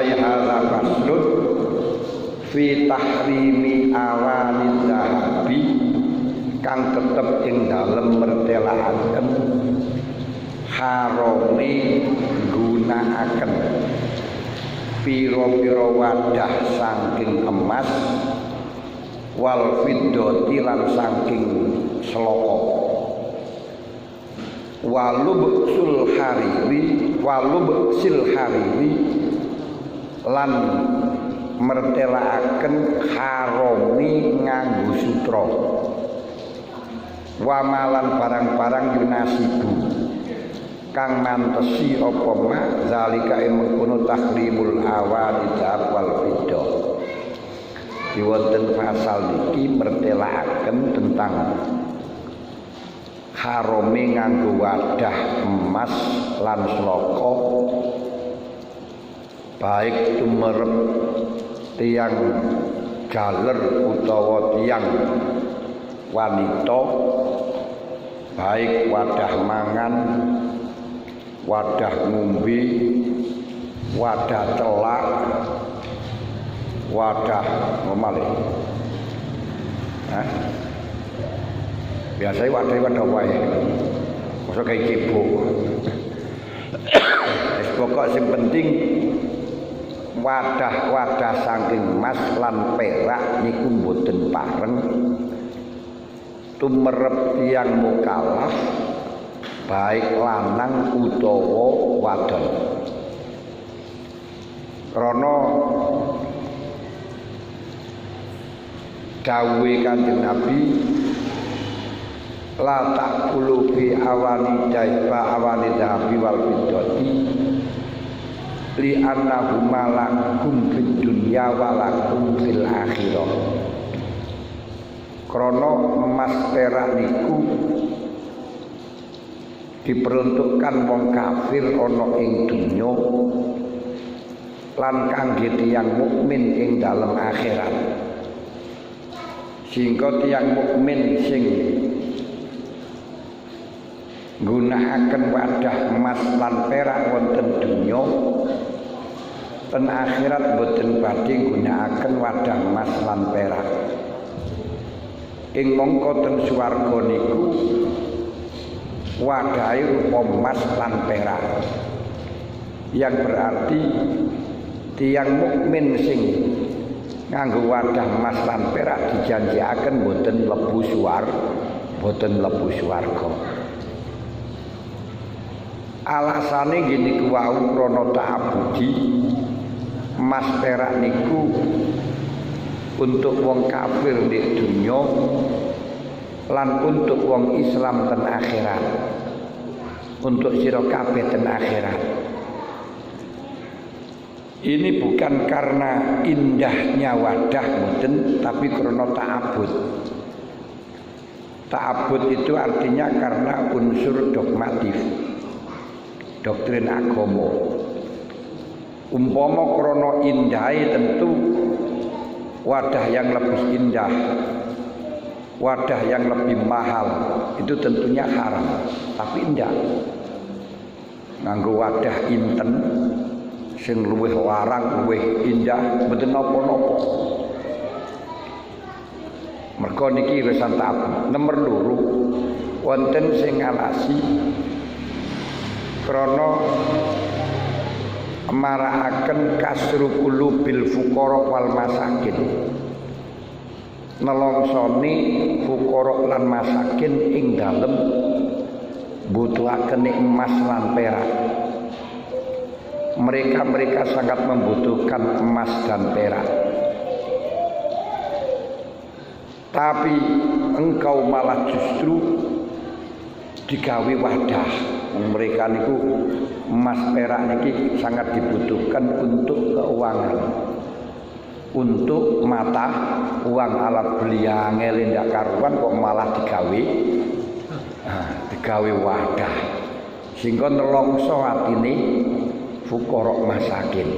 ay hadza faslun fi tahrimi awalid dahabi kang tetep ing dalem mertelaaken harome gunakaken pira-pira wadah saking emas wal fiddati lan saking seloko walubsul hariri lan mertelaaken harami nganggo sutra wamalan barang-barang yunasibu kang mantesi apa mak zalika mengkono tahrimul awalid wal fiddah. Di wonten pasal niki mertelaaken tentang harame nganggo wadah emas lan sloka baik tumerep tiyang jaler utawa tiyang wanita, baik wadah mangan, wadah ngombe, wadah celak, wadah ngomale. Biasanya wadah wae. Masa kayak cebok. Pokok sing penting wadah-wadah saking emas lan perak niku mboten pareng tumerep tiyang mukallaf baik lanang utawa wadon. Krana dawuhe Kanjeng Nabi la taqulu fi awani dahabi wal fiddati li annahuma lakum fid dunya wa lakum fil akhirah. Krana emas perak niku diperuntukkan wong kafir ana ing dunya lan kangge tiyang mukmin ing dalem akhirat. Sehingga tiyang mukmin sing gunakaken wadah emas lan perak wonten dunya ten akhirat boten badhe gunakaken wadah emas lan perak. Ing mangka ten swarga niku wadahe rupa emas lan perak. Yang berarti tiyang mukmin sing nganggo wadah emas lan perak dijanjiaken boten mlebu swarga. Alasane ngene ku wau krana ta'abudi emas perak niku untuk wong kafir di dunya lan untuk wong Islam ten akhirat. Untuk sira kabeh ten akhirat. Ini bukan karena indahnya wadah mboten, tapi karena ta'abud. Ta'abud itu artinya karena unsur dogmatif, doktrin agama. Umpama krana indahe tentu wadah yang lebih indah, wadah yang lebih mahal itu tentunya haram, tapi indah. Nganggo wadah inten sing luwih larang, luwih indah, mboten napa-napa. Mergo niki wisan ta'abud. Nomor 2 wonten sing ngalasi krana marakaken kasru qulubil fuqara wal masakin. Nelongsoni fuqara lan masakin ing dalem butuhaken emas lan perak. Mereka sangat membutuhkan emas dan perak. Tapi engkau malah justru digawe wadah. Mereka niku emas perak niki sangat dibutuhkan untuk keuangan, untuk mata uang alat beli angel ndak karuan kok malah digawe wadah sehingga nelongso atine fuqara masakin.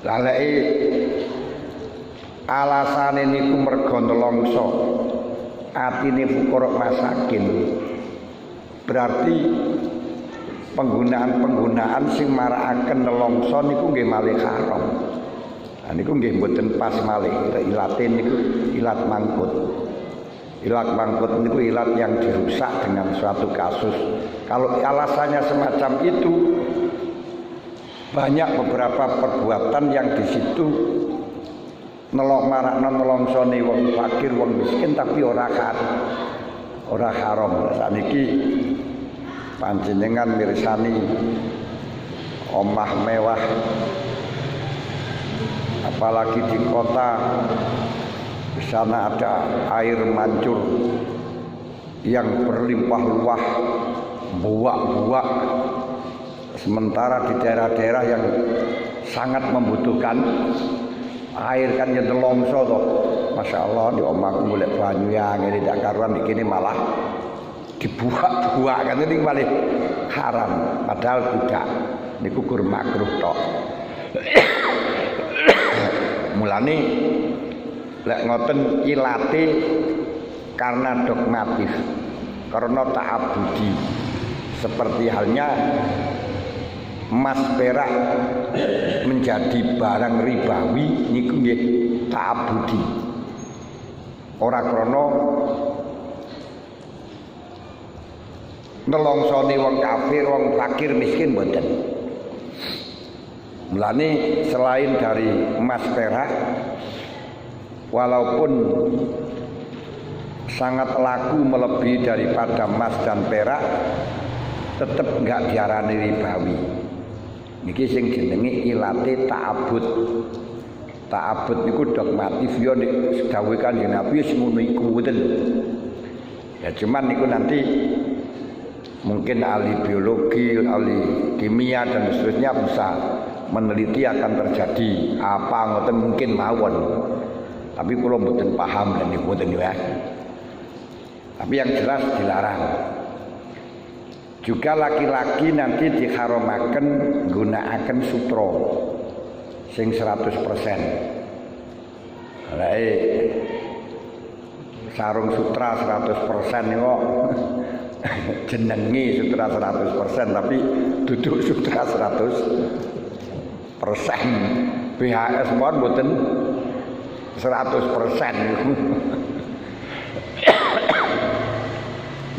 Laleke alasane niku mergo nelongso atine fuqara masakin. Berarti penggunaan sing marakaken nelongso niku nggih malih haram. Nah niku nggih mboten pas malih. Ilate niku ilat mangkut. Ilat mangkut niku ilat yang dirusak dengan suatu kasus. Kalau alasannya semacam itu, banyak beberapa perbuatan yang di situ marakno nelongsone wong fakir, wong miskin tapi ora haram. Saniki panjenengan mirsani omah mewah, apalagi di kota, di sana ada air mancur yang berlimpah-limpah, buak-buak. Sementara di daerah-daerah yang sangat membutuhkan air kan ya nelongso toh. Masya Allah di omahku golek banyu yang ini tidak karuan, ini malah dibuak-buak kan, ini malah haram. Padahal tidak, ini kukur makruh tok. Mulane lek ngoten ilate karena dogmatif, karena ta'abudi. Seperti halnya emas perak menjadi barang ribawi niku nggih ta'abudi. Ora krana nelongsone wong kafir, wong fakir, miskin mboten. Mulane selain dari emas perak, walaupun sangat laku melebihi daripada emas dan perak, tetap enggak diarani ribawi. Niki sing jenenge ilate ta'abud. Ta'abud niku dogmatif ya nek dawuh Kanjeng Nabi wis ngono iku mboten. Ya cuman niku nanti mungkin ahli biologi, ahli kimia dan seterusnya bisa meneliti akan terjadi apa ngoten mungkin mawon. Tapi kula mboten paham dan niku mboten ya. Tapi yang jelas dilarang. Juga laki-laki nanti diharamaken gunakaken sutra sing 100%. Lek sarung sutra 100% niku jenenge sutra 100% tapi duduk sutra 100%. BHS mohon mboten 100% niku.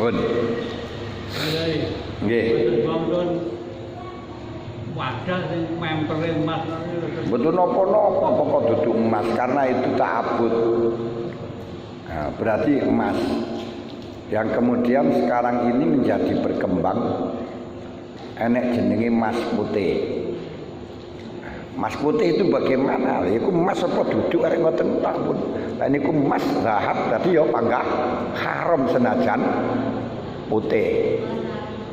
Mun. Nggih. Wadah sing mempere emas. Mboten napa-napa kok duduk emas karena itu ta'abud. Nah, berarti emas yang kemudian sekarang ini menjadi berkembang enek jenenge emas putih. Emas putih itu bagaimana? Iku emas apa duduk arek ngoten tak pun. Lah niku emas zahab tadi ya panggah haram senajan putih.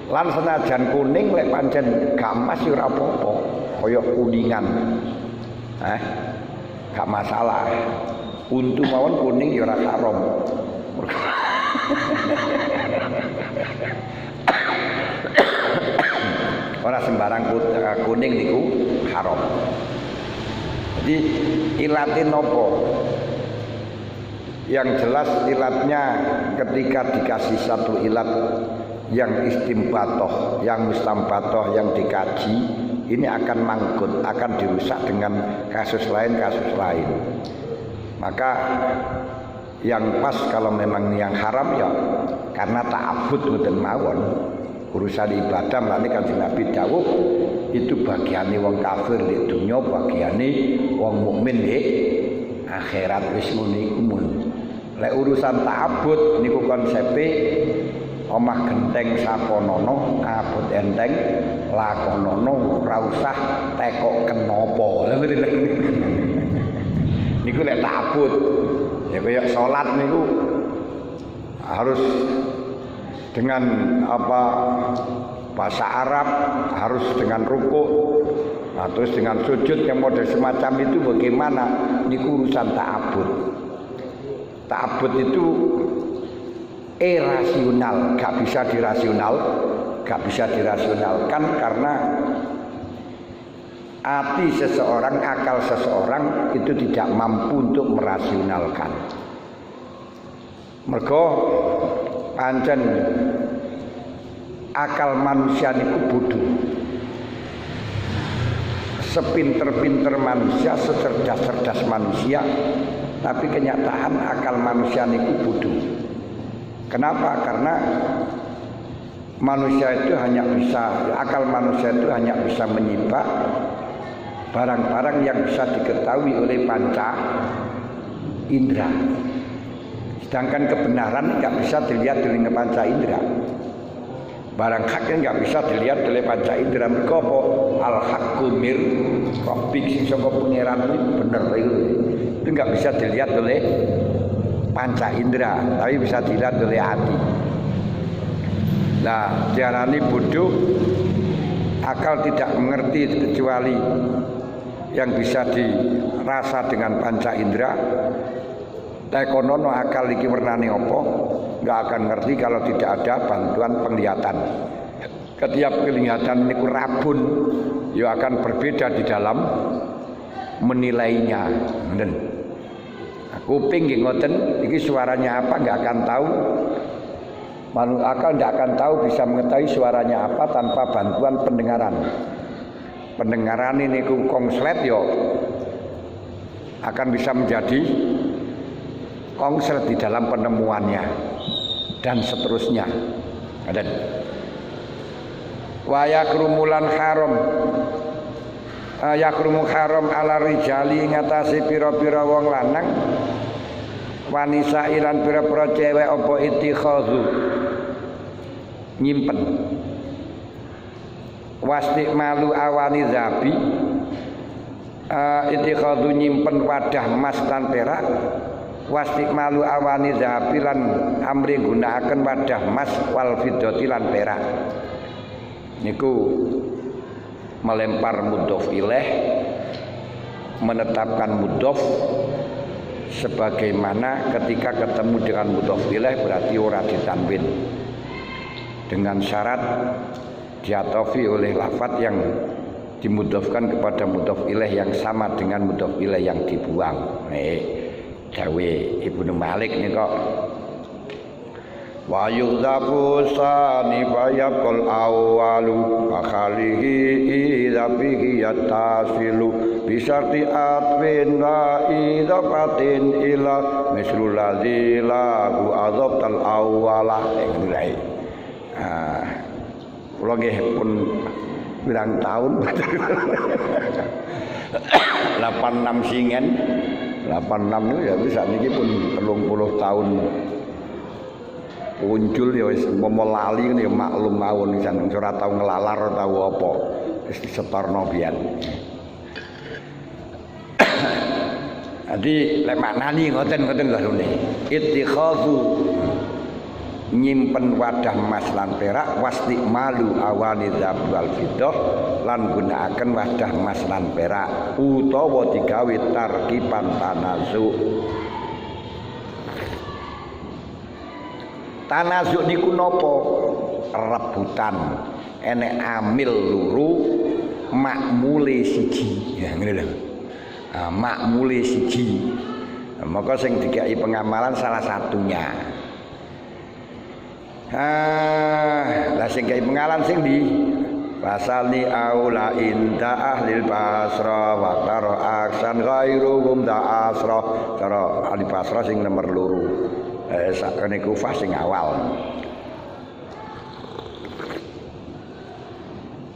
Lan senajan kuning lek pancen gak emas ya ora apa-apa, kaya kuningan. Gak masalah. Untu mawon kuning ya ora haram. Ora sembarang kuning niku haram. Jadi ilate nopo? Yang jelas ilatnya ketika dikasih satu ilat yang istimbatoh, yang mustambatoh, yang dikaji, ini akan mangkut, akan dirusak dengan kasus lain. Maka yang pas kalau memang yang haram ya karena ta'abud mboten mawon. Urusan ibadah mlane Kanjeng Nabi dawuh itu bagiane wong kafir di dunya, bagiane wong mukmin di akhirat. Wis ngono iku mun. Lek urusan ta'abud niku konsepe omah genteng saponono, abot enteng lakonono, ora usah tekok kenapa. Lha ngoten lho. Niku lek ta'abud. Ya kaya salat niku harus dengan apa bahasa Arab, harus dengan rukuk, nah, terus dengan sujud yang model semacam itu bagaimana? Niku urusan ta'abud. Ta'abud itu irasional, gak bisa dirasionalkan karena hati seseorang, akal seseorang itu tidak mampu untuk merasionalkan. Mergo pancen akal manusia niku bodho. Sepinter-pinter manusia, secerdas-cerdas manusia, tapi kenyataan akal manusia niku bodho. Kenapa? Karena akal manusia itu hanya bisa menyibak barang-barang yang bisa diketahui oleh panca indera. Sedangkan kebenaran nggak bisa dilihat dengan panca indera. Barang haknya nggak bisa dilihat oleh panca indera. Mereka apa? Al haqqu mir rabbik, sing saka pangeran itu bener itu nggak bisa dilihat oleh panca indera, tapi bisa dilihat oleh hati. Nah, diarani bodoh, akal tidak mengerti kecuali yang bisa dirasa dengan panca indera. Tekonono akal iki wernane apa? Enggak akan ngerti kalau tidak ada bantuan penglihatan. Setiap penglihatan niku rabun, ya akan berbeda di dalam menilainya. Ngoten. Kuping nggih ngoten, iki suaranya apa enggak akan tahu. Akal tidak akan tahu, bisa mengetahui suaranya apa tanpa bantuan pendengaran. Pendengaran ini kongslet yo akan bisa menjadi kongslet di dalam penemuannya dan seterusnya. Ada wayakrumulan haram, yakrumu haram ala rijali ngatasi pira-pira wong lanang, wanisa ilan pira-pira cewek apa itikhazu nyimpen, wastik malu awani zabi, itikhazu nyimpen wadah emas lan perak, wastik malu awani zabi lan amri gunakaken wadah emas wal fiddati lan perak. Niku melempar mudhof ilaih, menetapkan mudhof sebagaimana ketika ketemu dengan mudhof ilaih berarti ora ditanwin, dengan syarat diatofi oleh lafaz yang dimudhofkan kepada mudhof ilaih yang sama dengan mudhof ilaih yang dibuang. Dawe Ibnu Malik nika wa yuzafu sani fayaqul awwalu wa khalihi idza bihi yatasilu bisarti atwin la idafatin ila mislul ladzi lahu adzabtal awwala. Kula nggih pun pirang tahun 86 singen 86 itu ya bisa niki pun 30 tahun muncul ya wis lali ya maklum mawon jan ora tau ngelalar tau apa wis disetorno biyen. Jadi lek maknani ngoten-ngoten garune. Ittikhazu nyimpen wadah emas lan perak, wastikmalu awani dzab wal fiddah lan gunakaken wadah emas lan perak utawa digawe tarkiban tanazu. Tanazu niku napa? Rebutan. Enek amil loro, makmule siji. Ya ngene lho. Makmule siji. Maka sing dikai pengamalan salah satunya. Lah sing kai pengalan sing di pasali aula inda ahlil basra wa taro aksan ghairuhum da asra. Cara ahli basra sing nomor loro. Sakene Kufah sing awal.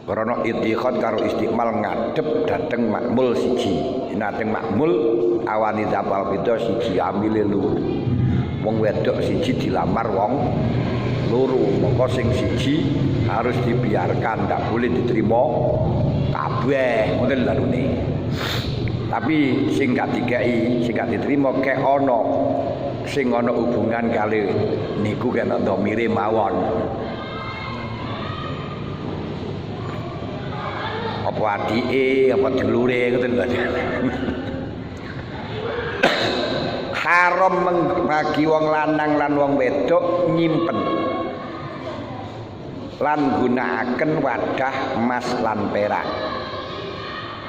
Karena ittikhad karo istiqmal ngadep dateng makmul siji. Dateng makmul awani zapal beda siji amile loro. Wong wedok siji dilamar wong loro, maka sing siji harus dibiarkan, tidak boleh diterima kabeh, ngoten larune. Tapi sing gak dikai, sing gak diterima kek ana sing ana hubungan kali niku kena dhamire mawon. Apa adike, apa dulure ngoten lho. Haram bagi wong lanang lan wong wedok nyimpen lan gunakaken wadah emas lan perak.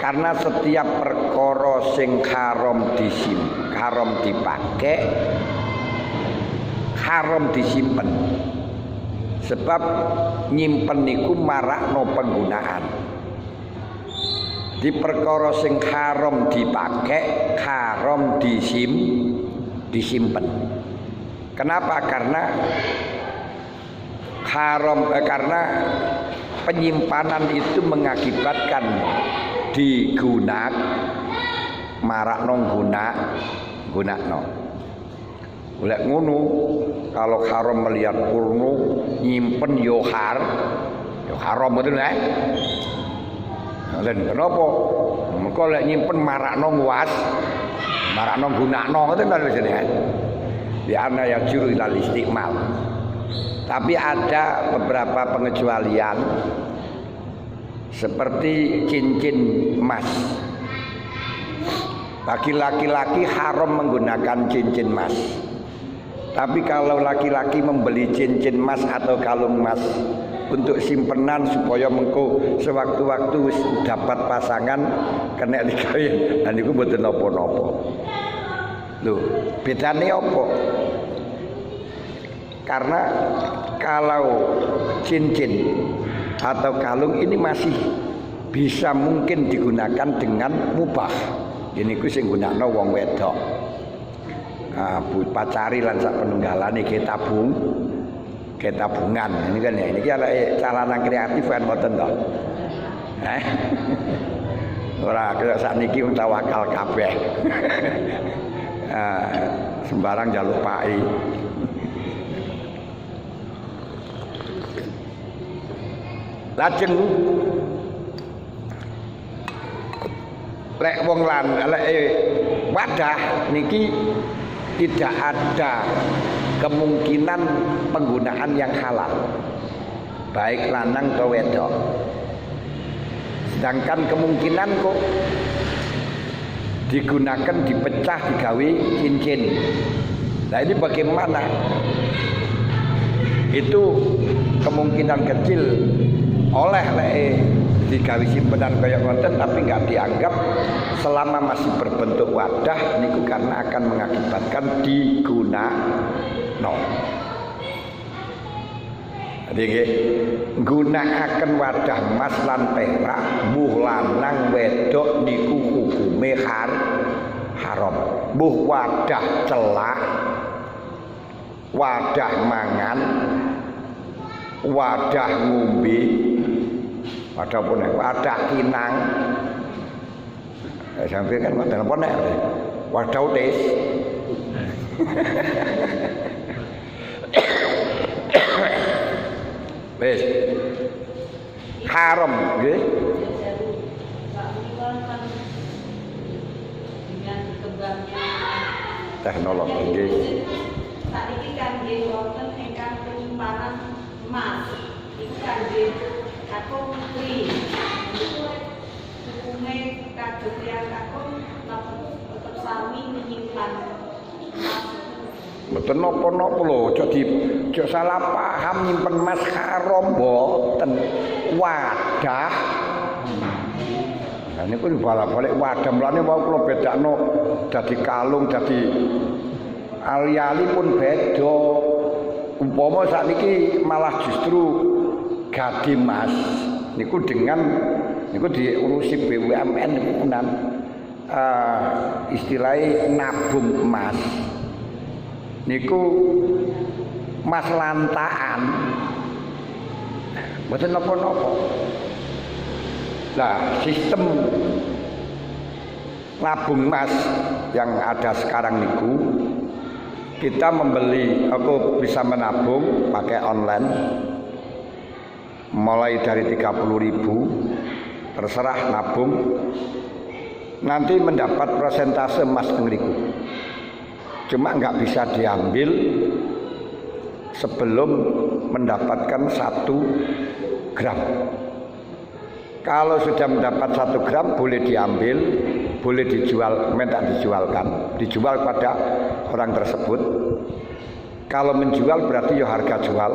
Karena setiap perkara sing haram haram dipakai, haram disimpen. Sebab nyimpen niku marakno penggunaan. Di perkara sing haram dipakai, haram disimpen. Kenapa? Karena karena penyimpanan itu mengakibatkan marakno gunakno. Oleh ngono, kalau haram melihat porno, nyimpen yo haram betul ya. Dan kenapa? Mergo lek nyimpen marakno marakno gunakno ngoten lho jenenge. Ya ana ya juru ilal istiqmal. Tapi ada beberapa pengecualian seperti cincin emas. Bagi laki-laki haram menggunakan cincin emas. Tapi kalau laki-laki membeli cincin emas atau kalung emas untuk simpenan supaya mengko sewaktu-waktu dapat pasangan kena digawe, lan niku mboten napa-napa. Lho, bedane apa? Karena kalau cincin atau kalung ini masih bisa mungkin digunakan dengan mubah. Ini ku sing gunakno wong wedok. Pacari lan sak penunggalane tabungan. Ini kan ya, ini ada calana kreatif kan mboten to. Ora kaya sakniki wong tawakal kabeh. Sembarang njaluk pai. Lajeng lek wong wadah niki tidak ada kemungkinan penggunaan yang halal, baik lanang atau wedok. Sedangkan kemungkinan kok digunakan, dipecah, digawe cincin. Nah ini bagaimana? Itu kemungkinan kecil oleh digawe simpenan kaya ngoten, tapi nggak dianggap selama masih berbentuk wadah niku karena akan mengakibatkan digunakno. Jadi gunakaken wadah emas lan perak mbuh lanang wedok niku hukume haram. Mbuh wadah celak, wadah mangan, wadah ngombe, wadah apa nek wadah kinang. Sampai kan wadah apa nek? Wadah utis. Wes. Haram nggih. Teknologi nggih. Saiki kangge wonten ingkang penyimpanan emas. Iku kangge kakung putri. Hukume kados tiyang kakung tetep sami menyimpan emas. Mboten napa-napa lho, aja salah paham nyimpen emas haram mboten. Wadah. Nah niku balik-balik wadah mlane wae kula bedakno dadi kalung, dadi ali-ali pun beda. Umpama sakniki malah justru gadi emas niku diurusi BUMN niku punan istilahnya nabung emas. Niku mas lantaan mboten napa-napa. Nah, sistem nabung emas yang ada sekarang niku kita membeli, aku bisa menabung pakai online mulai dari 30.000 terserah nabung, nanti mendapat persentase emas ngriku. Cuma nggak bisa diambil sebelum mendapatkan 1 gram. Kalau sudah mendapat 1 gram boleh diambil, boleh dijual, minta dijual pada orang tersebut. Kalau menjual berarti ya harga jual,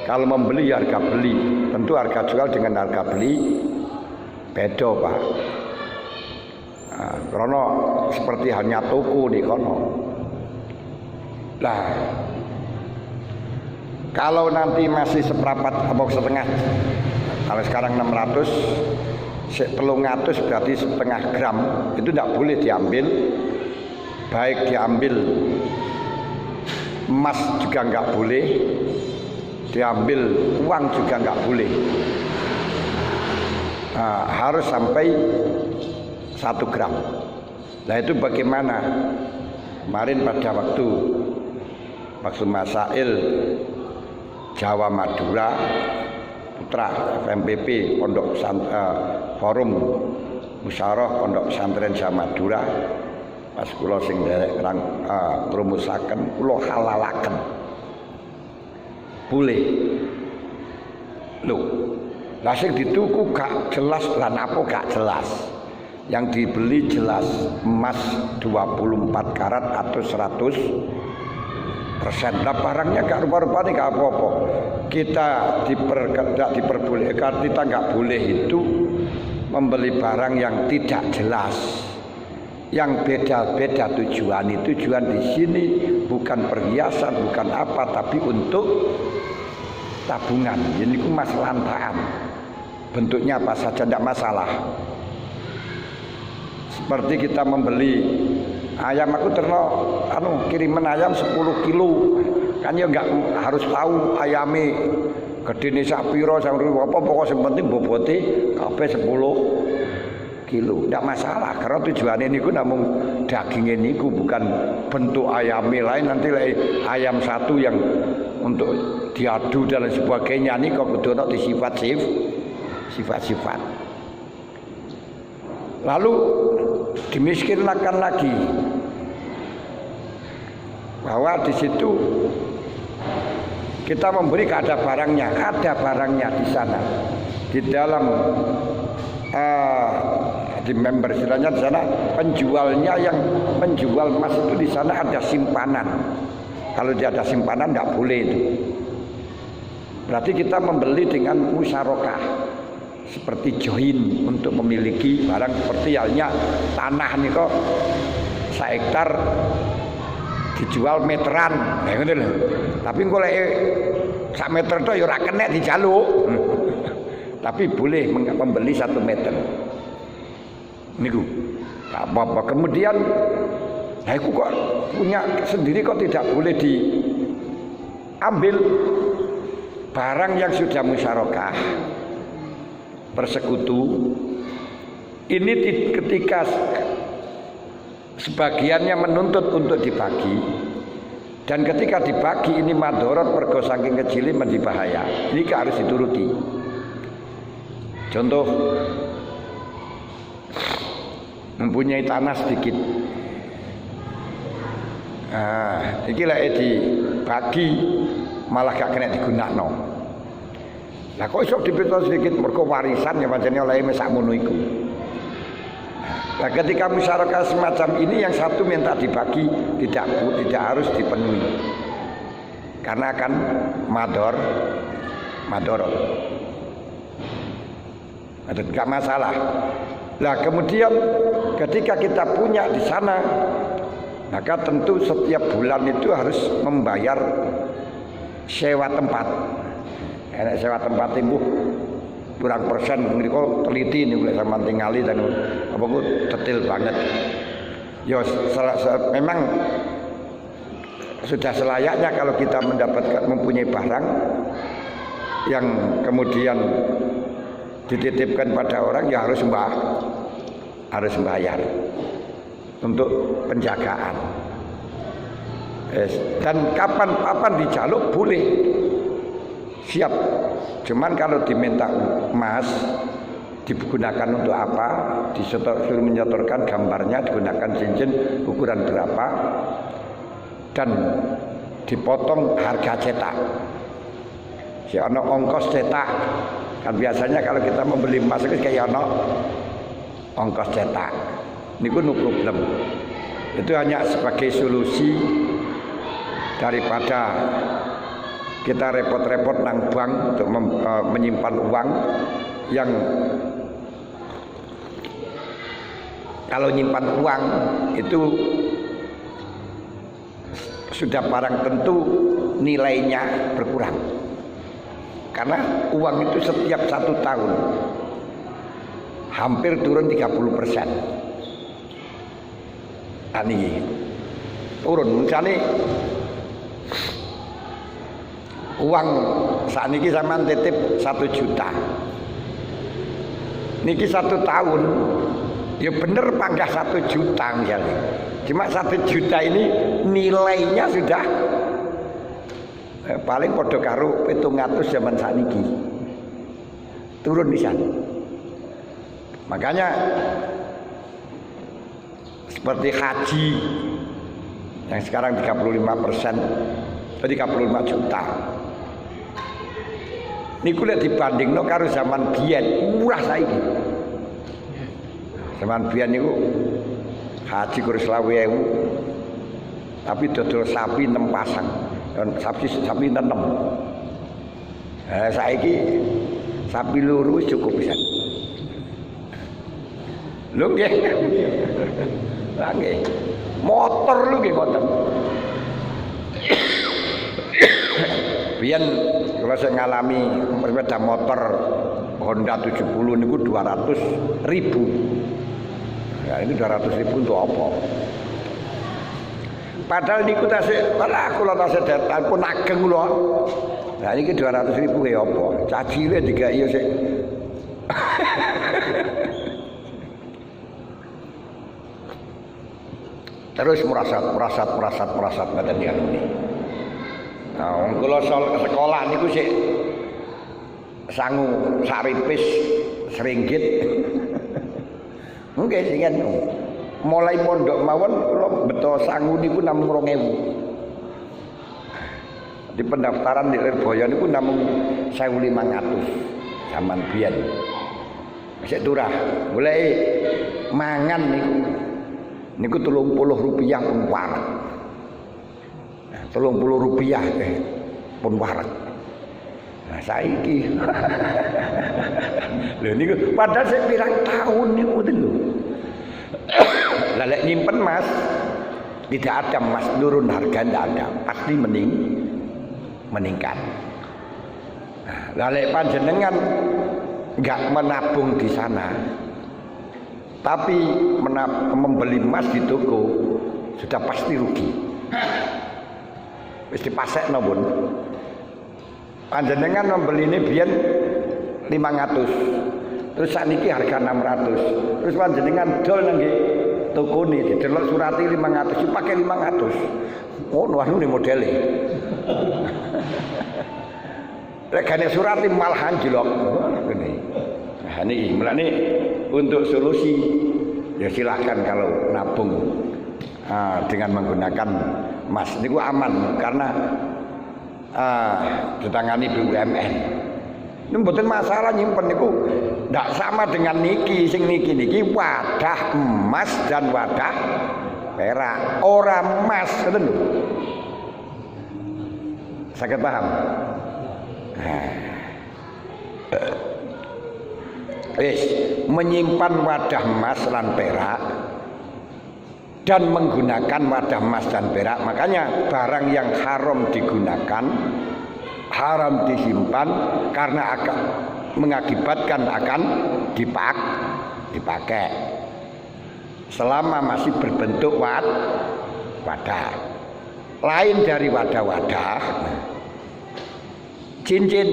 kalau membeli ya harga beli. Tentu harga jual dengan harga beli beda Pak. Karena seperti hanya toko di kono. Nah, Kalau nanti masih seperempat atau setengah, kalau sekarang 600, 300 berarti setengah gram, itu tidak boleh diambil. Baik diambil emas juga nggak boleh, diambil uang juga nggak boleh. Nah, harus sampai 1 gram. Nah itu bagaimana? Kemarin pada waktu masail Jawa Madura Putra FMPP Pondok Forum Musyawarah Pondok Pesantren Jawa Madura, pas kula sing derek ngrumusaken kula halalaken. Boleh. Loh, lah sing dituku gak jelas lan apa gak jelas. Yang dibeli jelas emas 24 karat atau 100%. Lah barangnya gak rupa-rupa nih gak apa-apa. Kita diperbolehkan, kita gak boleh itu membeli barang yang tidak jelas, yang beda-beda tujuan. Tujuan di sini bukan perhiasan, bukan apa, tapi untuk tabungan. Ini ku mas lantaan. Bentuknya apa saja tidak masalah. Seperti kita membeli ayam, aku terno kiriman ayam 10 kilo. Kan ya enggak harus tahu ayame gedene sak pira apa pokok sing penting bobote kabeh 10 kilo. Enggak masalah karena tujuane niku namung daginge niku, bukan bentuk ayame lain. Nanti ayam satu yang untuk diadu dan sebagainya nih kok kudu ana sifat-sifat. Lalu dimiskinkan lagi, bahwa di situ kita memberi ada barangnya di sana, di dalam di member istilahnya di sana penjualnya yang menjual emas itu di sana ada simpanan. Kalau dia ada simpanan nggak boleh itu. Berarti kita membeli dengan musyarakah. Seperti join untuk memiliki barang, seperti halnya tanah nih kok 1 hektar dijual meteran, nah gitu loh. Tapi kalau 1 meter itu ya ora kena dijaluk. Tapi boleh membeli 1 meter. Niku apa-apa. Kemudian aku kok punya sendiri kok tidak boleh diambil barang yang sudah musyarakah. Persekutu ini ketika sebagiannya menuntut untuk dibagi, dan ketika dibagi ini madorot mergo saking kecilnya menjadi bahaya, ini harus dituruti. Contoh, mempunyai tanah sedikit, ini lah dibagi malah gak kena digunakno. Lah kok iso dipeta sedikit mergo warisan ya pancene oleh sak ngono iku. Nah, ketika musyarakah semacam ini yang satu minta dibagi tidak harus dipenuhi. Karena akan madorot. Ada enggak masalah. Lah kemudian ketika kita punya di sana, maka tentu setiap bulan itu harus membayar sewa tempat. Enak sewa tempat ibu kurang persen mengko teliti nih boleh sama tingali dan apa ku detail banget. Yo memang sudah selayaknya kalau kita mempunyai barang yang kemudian dititipkan pada orang ya harus membayar untuk penjagaan. Dan kapan dijaluk boleh. Siap, cuman kalau diminta emas digunakan untuk apa, disuruh menyetorkan gambarnya, digunakan cincin ukuran berapa, dan dipotong harga cetak. Si ono ongkos cetak, kan biasanya kalau kita membeli emas itu kayak ono ongkos cetak. Ini no problem. Itu hanya sebagai solusi daripada kita repot-repot nang bank untuk menyimpan uang yang kalau nyimpan uang itu sudah barang tentu nilainya berkurang. Karena uang itu setiap 1 tahun hampir turun 30%. Ini turun, misalnya uang saat ini sampean titip 1 juta. Niki 1 tahun, ya bener panggah 1 juta misalnya. Cuma 1 juta ini nilainya sudah paling podo karo 700 zaman saniki. Turun di sana. Makanya seperti haji yang sekarang 35%, 35 juta. Niku lek dibandingno karo zaman biyen murah saiki. Zaman biyen niku haji kurang 20.000, tapi dodol sapi 6 pasang, sapi 6. Saiki sapi loro cukup pisan. Lho nggih. Lah nggih. Motor lho nggih ngoten. Biyen kalau saya ngalami sepeda motor Honda 70 niku 200.000. Ya ini 200.000 untuk apa? Padahal niku tasik, malah kula tasik pun ageng kula. Nah ini 200.000 ya apa? Cacile juga iya sih. Terus merasat badan yang ini. Nah, kula sekolah niku sik sangu saripis seringgit. Nggih singen. Mulai mondok mawon kula beto sangu niku namung 2.000. Di pendaftaran di Lirboyo niku namung 1.500 zaman biyen. Sik turah, golek mangan niku 30 rupiah pun warak. 30 rupiah pun warak. Nah saiki. Lho niku padahal saya pirang tahun niku lho. Lah lek nyimpen Mas, tidak ada Mas turun harga, tidak ada, pasti meningkat. Lah lek panjenengan enggak menabung di sana, tapi membeli emas di toko, sudah pasti rugi. Wis dipasekno pun. Panjenengan membeli ini biyen 500. Terus sakniki harga 600. Terus panjenengan dol nang toko ini didelok surati 500, dipakai 500. Oh, anu ne modele. Regane surati malahan jelok. Ngene. Nah, niki mulane untuk solusi ya silakan kalau nabung dengan menggunakan emas niku aman karena ditangani BUMN. Ini mboten masalah nyimpen niku ndak sama dengan niki sing niki wadah emas dan wadah perak, ora emas ngoten lho. Saged paham? Menyimpan wadah emas lan perak dan menggunakan wadah emas dan perak, makanya barang yang haram digunakan, haram disimpan karena akan mengakibatkan akan dipakai selama masih berbentuk wadah. Lain dari wadah-wadah cincin.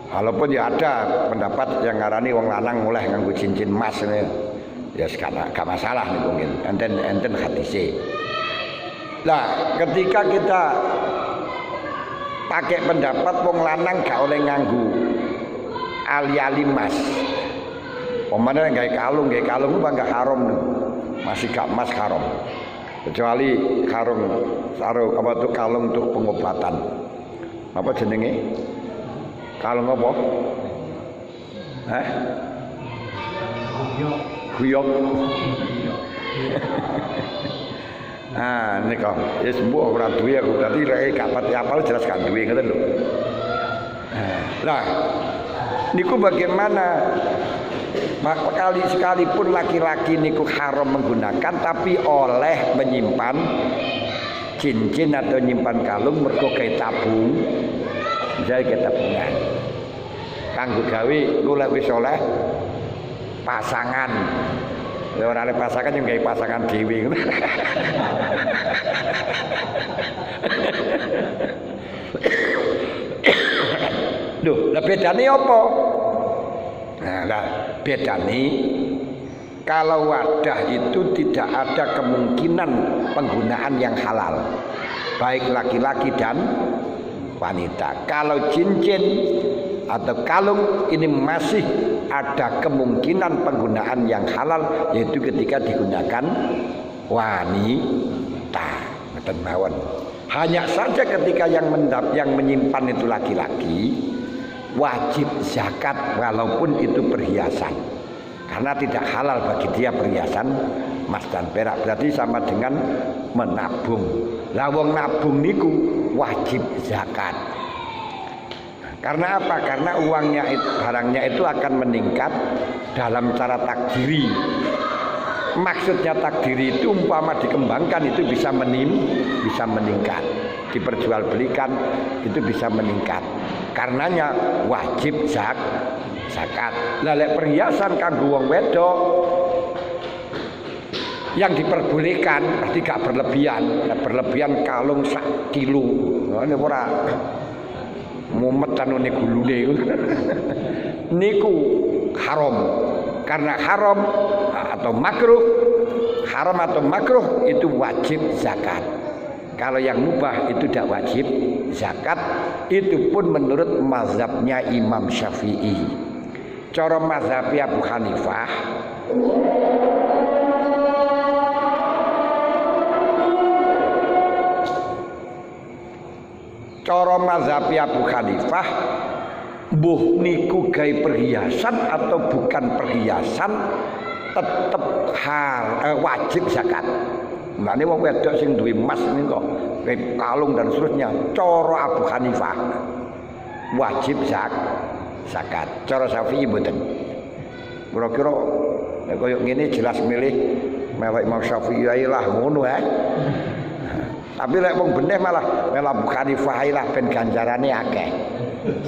Walaupun ya ada pendapat yang ngarani wong lanang mulai nganggo cincin emas ini, ya sekarang gak masalah nih mungkin. Enten hadise. Nah, ketika kita pakai pendapat wong lanang gak oleh nganggo ali-ali emas. Pemane gawe kalung ku gak haram nih. Masih gak emas haram. Kecuali sarung apa tuh kalung untuk pengobatan. Apa jenenge? Kalung apa? Guyok. Nah, nika ya sembuh ora duwe aku berarti lek gak pati apal jelas gak duwe ngoten lho. Nah, niku bagaimana kali sekalipun laki-laki niku haram menggunakan tapi oleh menyimpan cincin atau nyimpan kalung mergo kayak tabung. Misalnya kayak tabungan. Kanggo gawe golek wis oleh pasangan. Lha ora oleh pasangan yo gawe pasangan dhewe. Loh, lah bedane apa? Nah, lah bedane kalau wadah itu tidak ada kemungkinan penggunaan yang halal, baik laki-laki dan wanita. Kalau cincin atau kalung ini masih ada kemungkinan penggunaan yang halal, yaitu ketika digunakan wanita. Mboten mawon. Hanya saja ketika yang menyimpan itu laki-laki, wajib zakat walaupun itu perhiasan. Karena tidak halal bagi dia perhiasan emas dan perak. Berarti sama dengan menabung. Lah wong nabung niku wajib zakat. Karena apa? Karena uangnya itu, barangnya itu akan meningkat dalam cara takdiri. Maksudnya takdiri itu umpama dikembangkan itu bisa meningkat. Diperjualbelikan itu bisa meningkat. Karenanya wajib zakat. Lah lek perhiasan kanggo wong wedok yang diperbolehkan berarti gak berlebihan. Nah, berlebihan kalung sak kilo. Ngene ora mumet anune gulune. Niku haram. Karena haram atau makruh itu wajib zakat. Kalau yang mubah itu tidak wajib zakat. Itu pun menurut mazhabnya Imam Syafi'i. Cara mazhab Abu Hanifah, mbuh niku gawe perhiasan atau bukan perhiasan tetep wajib zakat. Mane wong wedok sing duwe emas niku kok kalung dan seterusnya, cara Abu Hanifah wajib zakat. Cara Syafi'i mboten. Kira-kira nek koyo ngene jelas milih mewek Imam Syafi'i ae lah ngono Tapi lek wong benih malah Abu Hanifah ae lah ben ganjarane akeh.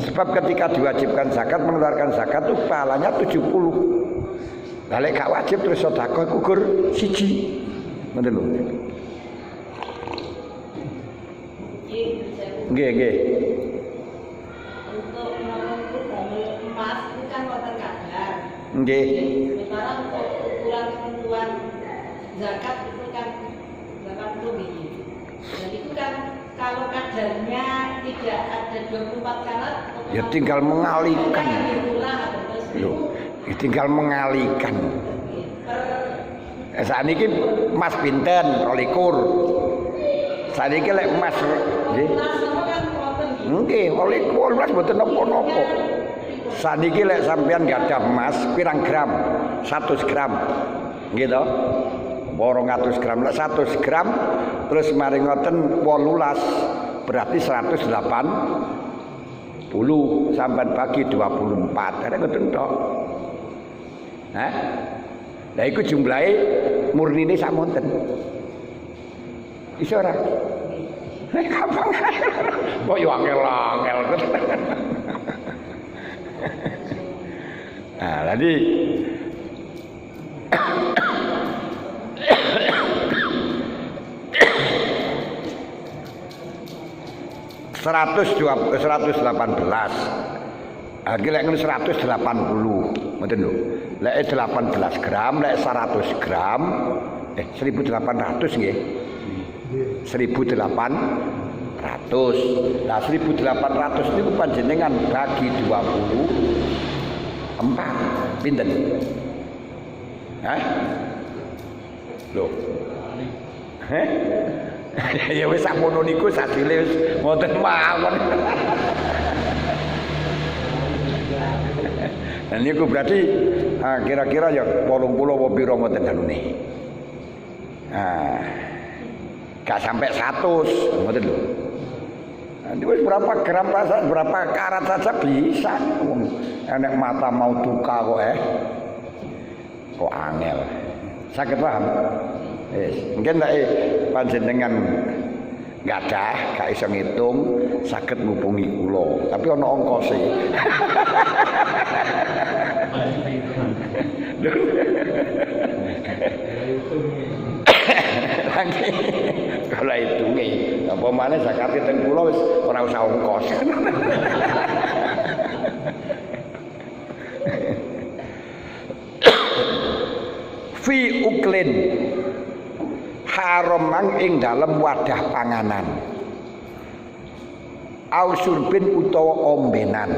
Sebab ketika diwajibkan zakat, mengeluarkan zakat itu pahalanya 70. Lah lek gak wajib terus sedekah gugur siji. Ngoten lho. Nggih. Untuk mengukur emas itu kan wonten kadar. Nggih. Sementara untuk ukuran ketentuan zakat itu kan 80 biji. Dan itu kan kalau kadarnya tidak ada 24 karat, ya tinggal mengalihkan. Loh, tinggal mengalihkan. Saat ini emas pinten 22. Saat ini lek emas nggih. Nggih, 18 mboten napa-napa. Saat ini lek sampean gadah emas pirang gram? 100 gram. Nggih to? 200 gram. Lek 100 gram terus mari ngoten 18 berarti 180 sampai bagi 24. Ada ngoten tok. Hah? Lah iku jumlahe murnine sak monten. Iso ora? Kapan? Kok yo angel-angel. Nah, tadi 118. Lagi lek 180, ngoten lho. Lek 18 gram, lek 100 gram, 1800 nggih. 1800. Nah, 1800 niku panjenengan bagi 24. Pinten? Hah? Loh. Ya wis sakmono niku sadile wis mboten mawon. Dan niku berarti kira-kira ya 80 apa pira mboten danune. Gak sampai 100 mboten lho. Nanti wis berapa gram saja, berapa karat saja bisa. Enek mata mau tuka kok kok angel. Saged paham? Mungkin lek panjenengan gak iso ngitung saged ngubungi kula. Tapi ana ongkose. Lagi kalau hitunge apa maneh zakate teng kula wis ora usah ongkos. Fi uklin haram mang ing dalem wadah panganan. Au surbin utawa ombenan.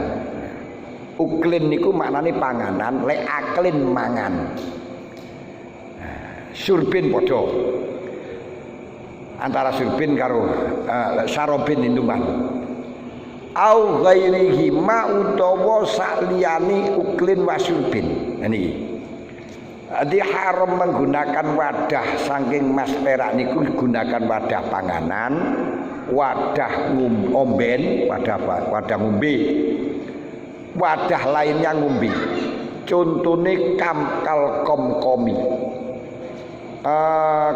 Uklin niku maknane panganan, lek aklin mangan. Surbin padha. Antara surbin karo sarobin induman. Au ghairihi ma utawa saliyane uklin wasurbin. Nah niki. Jadi haram menggunakan wadah saking mas perak niku gunakan wadah panganan, wadah omben, wadah ngombe. Wadah lainnya ngombe. Contone kamkal komkomi.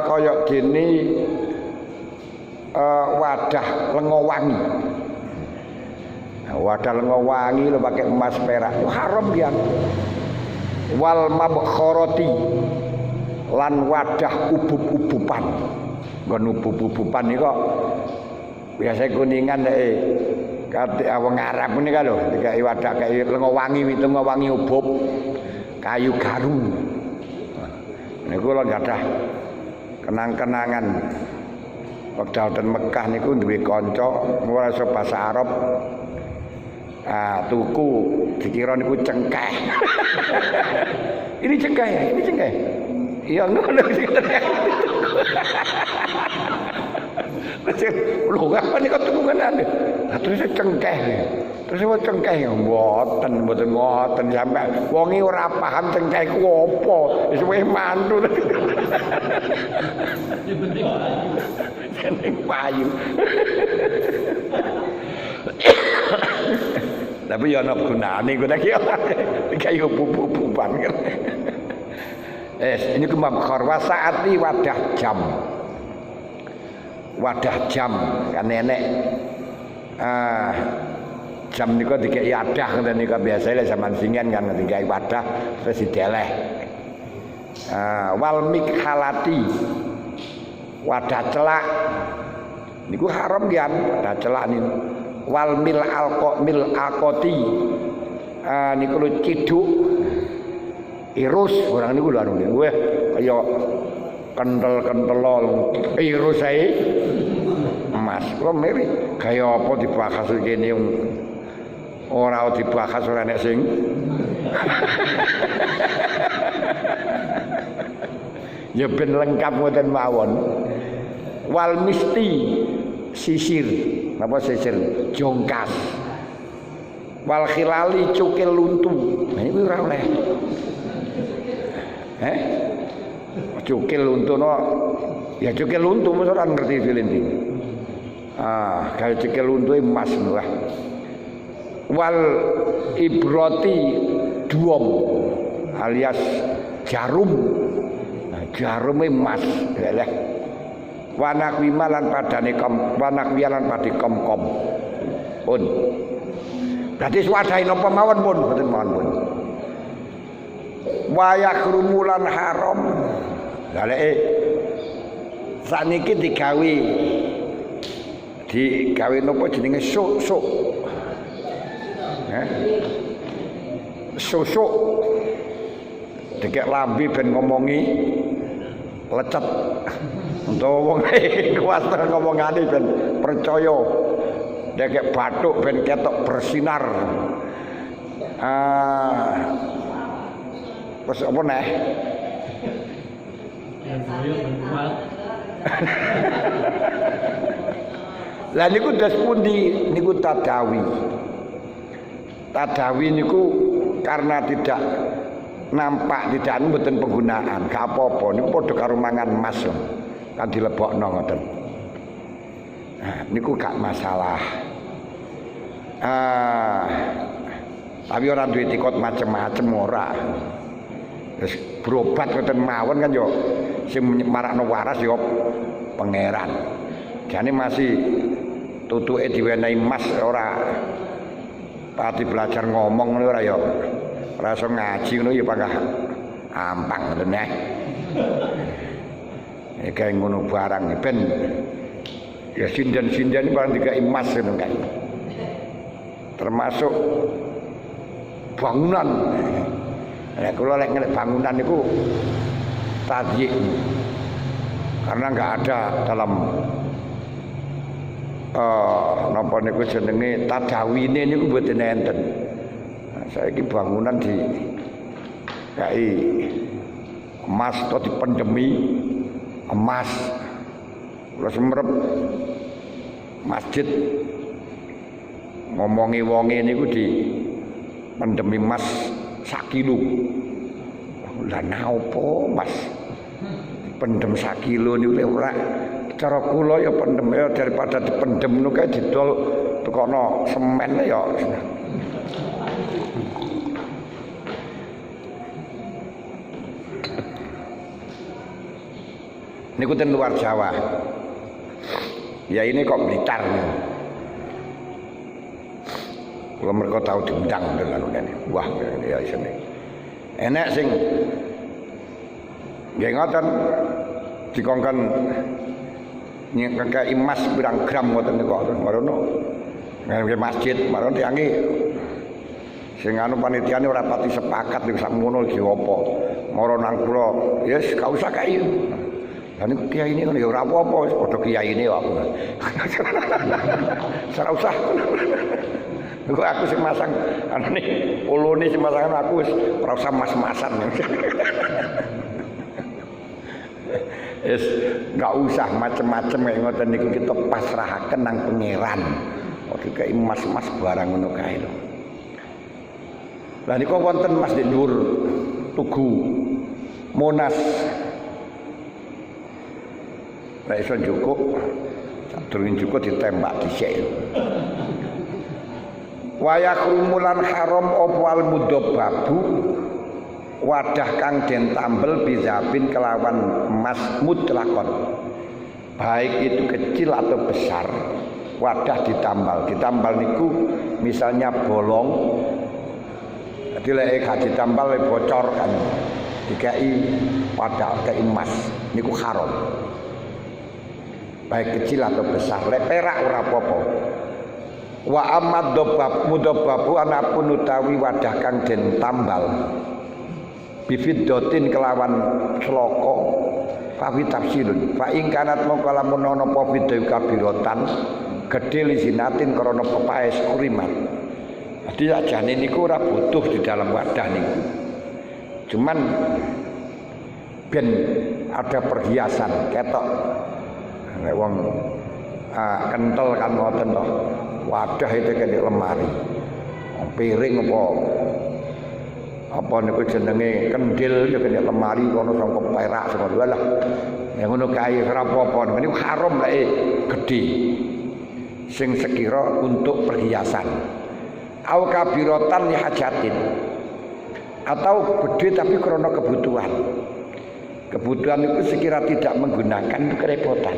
Kaya dene wadah lengo wangi. Nah, wadah lengo wangi lho pakai emas perak. Haram ya. Wal mabkhoroti lan wadah ubub-ubupan. Nggon ubub-ubupan iki kok biasa kuningan kate wong Arab menika lho, dikai wadah kaya lengo wangi ubub kayu garu. Niku lho gadah kenang-kenangan wekdal ten Mekah niku duwe kanca ora iso basa Arab. Tuku dikira niku cengkeh. Ini cengkeh ya, ini cengkeh. Iya ngono sih. Lho apa nih ketemu kan ada. Terus cengkeh. Terus apa cengkeh mboten ngoten sampe wonge ora paham cengkeh ku apa. Wis wis mantu. Jeneng payu. Tapi ya ana gunane ngono iki. Kaya bubu-buban. Ini kembang kharwa saati wadah jam. Wadah jam kan nenek. Jam niku dikai adah ngoten niku biasa lek zaman singen kan dikai wadah terus dideleh. Wal mikhalati wadah celak niku haram kan wadah celak niku. Wal mil alqoti niku lho ciduk irus orang niku lho anu kowe kaya kentel-kentel irus ae emas kok mirip kaya apa dibahas kene ora dibahas ora nek sing ya ben lengkap ngoten mawon. Wal misti sisir apa sisir jongkas. Wal khilali cukil luntu. Nah iki ora oleh. Cukil luntu no ya cukil luntu mesti ora ngerti filenti. Kalau cukil luntu emas wah. Wal ibroti duom alias jarum. Nah, jarum emas leleh. Wanak wimalan padane wanak wialan padi kom pun dadi swadahi napa mawon pun boten mawon pun wayak rumulan haram lha saniki digawe napa jenenge sok susuk dikek lambe ben ngomongi lecet untuk wong kuat ngomongane ben percaya dek bathuk ben ketok bersinar. Wes apa neh? Lah niku dos pundi niku tadawi. Tadawi niku karena tidak nampak tidak mboten penggunaan, gak apa-apa niku padha karo mangan emas kan dilebokno ngoten. Nah, niku gak masalah. Tapi ora duwe tikot macem-macem ora. Terus berobat ngoten mawon kan yo sing marakno waras yo pangeran. jane masih tutuke diwenehi emas ora pati belajar ngomong ngono ora ya. Ora iso ngaji ngono ya pangkah ampang ngoten neh. Kayak ngono barang ben ya sinden-sinden barang dikai emas ngono kae. Termasuk bangunan. Nek kula lek ngelek bangunan niku tadi karena enggak ada dalam napa niku jenenge tadawine niku mboten enten. Nah, saiki bangunan di kai emas atau dipendemi emas. Kula semerep masjid ngomongi wonge niku di pendemi emas 1 kilo. Lah napa Mas? Pendem 1 kilo niku ora cara kula ya pendem ya daripada dipendem niku kae didol tekono semen ya. Niku ten luar Jawa. Ya ini kok Blitar nih. Kalau mereka tahu diundang dengan ini, wah ya isine. Enak sing nggih ngoten dikongkon nyekake emas pirang gram ngoten niku marono. Nggih masjid marono tiange sing anu panitiane ora pati sepakat nek sakmono iki apa. Moro nang kula, yes gak usah kae. Lah niku kiai ini kan ya ora apa-apa wis padha kiyaine kok. Ora usah. Niku aku sing masang anane ulune sing masangan aku wis ora usah mas-masan. Wis enggak usah macem-macem kaya ngoten niku kita pasrahaken nang pangeran. Oke kaya emas-emas barang ngono kae lho. Lah niku wonten Masjid Nur Tugu Monas. Nek iso njukuk, sadurunge njukuk ditembak dhisik. Waya krumulan haram opwal mudhabbabu wadah kang den tambel bizabin kelawan emas mutlakon. Baik itu kecil atau besar, wadah ditambal. Ditambal niku misalnya bolong. Jadi lek gak ditambal bocor kan. Dikai wadah ke emas niku haram. Baik kecil atau besar, lek perak ora apa-apa. Wa amad mudhabbabu anapun utawi wadah kang den tambal bifiddotin kelawan sloko fawi tafsirun fa ing kanat mongko lamun ana apa bidai kabirotan gedhe lisinatin krana pepaes kurimat. Dadi ajane niku ora butuh di dalam wadah niku. Cuman ben ada perhiasan ketok. Nek wong kental kan ngoten to. Wadah itu kayak lemari. Piring apa niku jenenge kendil ya kayak lemari kono sangka perak saka lah. Ya ngono kae ora apa-apa. Niku haram lek gedhe. Sing sekira untuk perhiasan. Au kabiratan li hajatin. Atau gede tapi krana kebutuhan. Kebutuhan itu sekira tidak menggunakan itu kerepotan.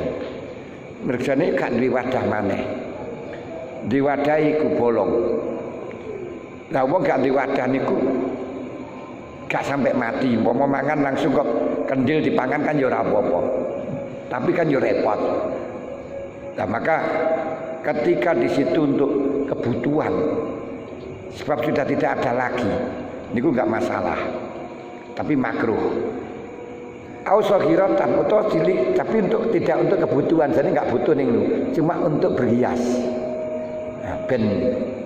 Mergane gak duwe wadah maneh. Diwadahi ku bolong. Lah wong gak duwe wadah niku gak sampai mati. Umpama mangan langsung kok kendil dipangan kan ya ora apa-apa. Tapi kan ya repot. Nah maka ketika di situ untuk kebutuhan sebab sudah tidak ada lagi, niku gak masalah. Tapi makruh. Ausogiratan atau cilik tapi tidak untuk kebutuhan, jadi nggak butuh nih lu, cuma untuk berhias. Nah, ben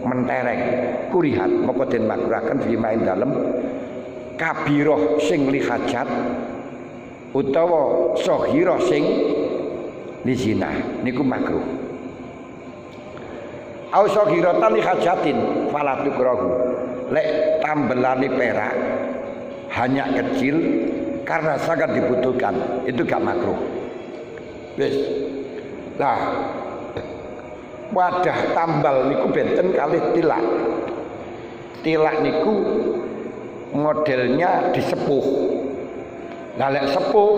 mentereng, kurihat, maka den makruhaken bima ing dalem kabiroh sing li hajat utawa sohiroh sing li zina, niku makruh. Ausogiratan li hajatin falatu krohu, lek tambelane perak hanya kecil. Karena sangat dibutuhkan, itu gak makruh. Wis. Nah, wadah tambal niku benten kalih tilak. Tilak niku modelnya disepuh. Nah, lek sepuh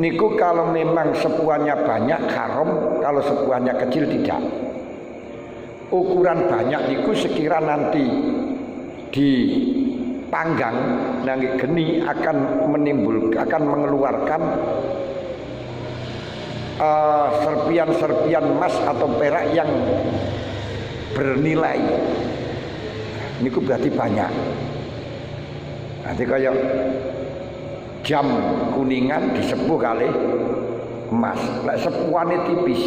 niku kalau memang sepuannya banyak haram, kalau sepuannya kecil tidak. Ukuran banyak niku sekira nanti dipanggang nanti geni akan mengeluarkan serpian-serpian emas atau perak yang bernilai. Niku berarti banyak. Nanti kayak jam kuningan disepuh kali emas. Lek sepuane tipis.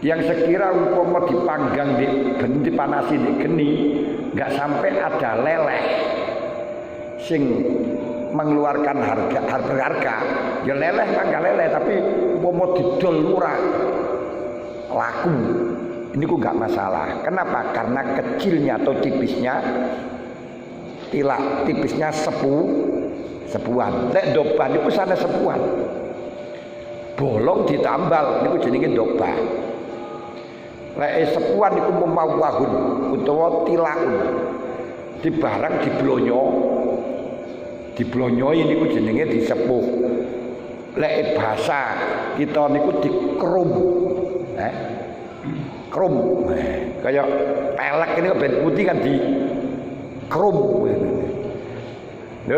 Yang sekira umpama dipanggang dipanasi di geni, enggak sampai ada leleh sing mengeluarkan harga. Ya leleh kan enggak leleh, tapi umpama didol murah laku. Ini kok enggak masalah. Kenapa? Karena kecilnya atau tipisnya tipisnya sepuan. Lek doban itu sana sepuan. Bolong ditambal niku jenenge doba. Lek sepuan iku memawahun utawa tilaun. Di barang diblonyoi niku jenenge disepuh. Lek bahasa kita niku dikrum. Krum. Kayak pelek ini ben putih kan di krum. Lho?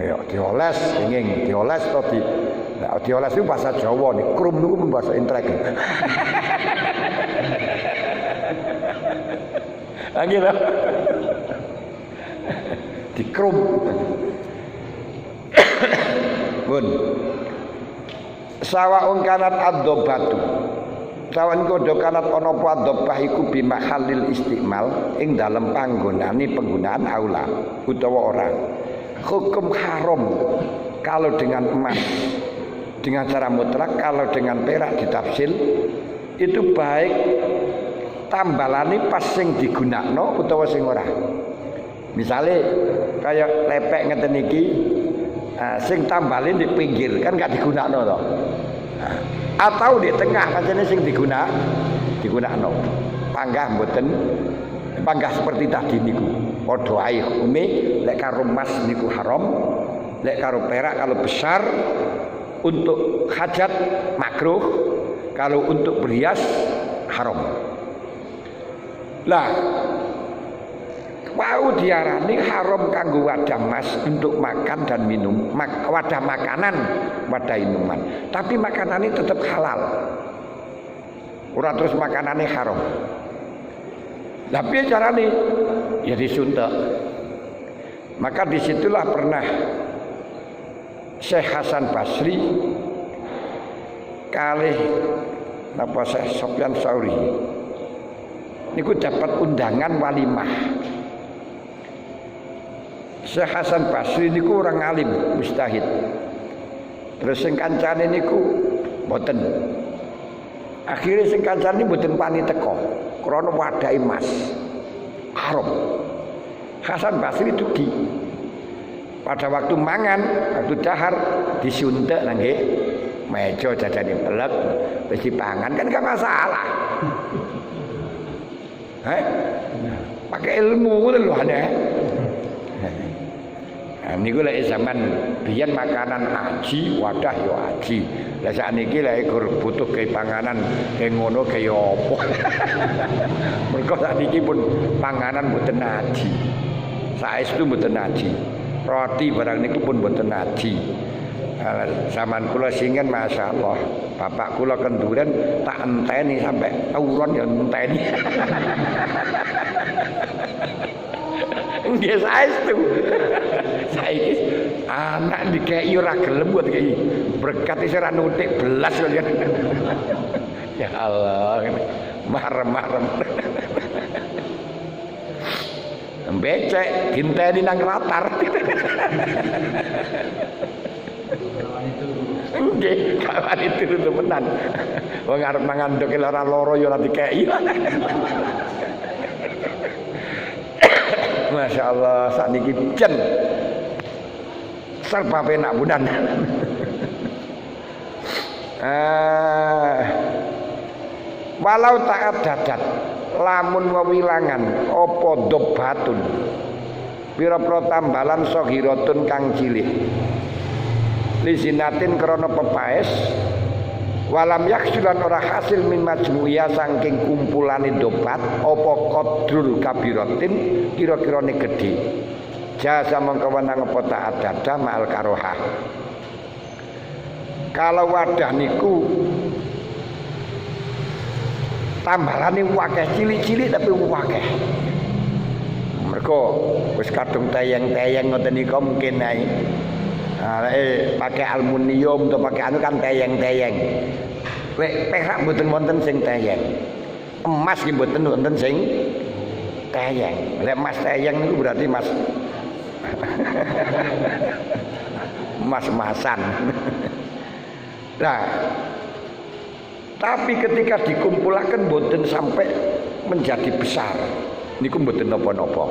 Ya dioles, ingin dioles atau dioles itu bahasa Jawa nih, krum itu bahasa intrek. Lagi lah, di krum. Bun, sawaun kanat ad-dobatu. Sawan kodo kanat ono apa ad-dobah iku bimahalil istiqmal ing dalam penggunaan aula utawa orang. Hukum haram kalau dengan emas dengan cara mutlak, kalau dengan perak ditafsil itu baik tambalane pas sing digunakno utawa sing ora. Misale kayak lepek ngeten iki sing tambalin di pinggir kan gak digunakno to. Atau di tengah pancene sing digunakno. Panggah mboten panggah seperti tadi niku. Padha ae hukume lek karo emas niku haram, lek karo perak kalau besar untuk hajat makruh, kalau untuk berhias haram. Lah wau diarani haram kanggo wadah emas untuk makan dan minum, wadah makanan, wadah minuman. Tapi makanan ini tetap halal. Ora terus makanannya haram. Tapi carane ya disuntik. Maka disitulah pernah Syekh Hasan Basri kalih napa Syekh Sofyan Sauri niku dapat undangan walimah. Syekh Hasan Basri niku orang alim mustahid. Terus sing kancane niku mboten. Akhirnya sing kancane mboten pani teko krana wadah emas. Haram. Hasan Basri dugi. Pada waktu mangan, waktu dahar disuntik nangge meja jajane pelek wis dipangan kan gak masalah. Pakai ilmu ngono lho ana. Niku lek zaman biyen makanan aji, wadah yo aji. Lah sakniki lek butuh ke panganan kaya ngono kaya apa. Mergo sakniki pun panganan mboten aji. Saestu mboten aji. Roti barang niku pun mboten aji. Zaman kula singen masyaallah. Bapak kula kenduren tak enteni sampai tawuran ya enteni. Nggih saestu. Saiki anak dikei ora gelem buat kei. Berkat wis ora nutik belas kok. Ya Allah, marem-marem. Becek ginteni nang ratar. Nggih, kawan itu temenan. Wong arep mangan ndok ora loro ya ora dikei. Masya Allah, saat ini jen serba penak budan. Walau tak dadat lamun wewilangan opo dobatun pira-pira tambalan saghiratun kang cilik lizinatin krana pepaes walam yaksulan ora hasil min majmu'iyah saking kumpulane dopat apa qadrul kabiratin kira-kirane gedhe jasa mongko wenang apa ta'adada ma'al karohah. Kalau wadah niku tambalane wakeh cilik-cilik tapi wakeh. Mergo wis kadung teyeng-teyeng ngoten niku mungkin ae. Pakai aluminium atau pakai anu kan teyeng-teyeng. Perak mboten wonten sing teyeng. Emas nggih mboten wonten sing teyeng. Lek emas teyeng niku berarti emas emas-emasan. Nah, tapi ketika dikumpulkan mboten sampai menjadi besar. Niku mboten napa-napa.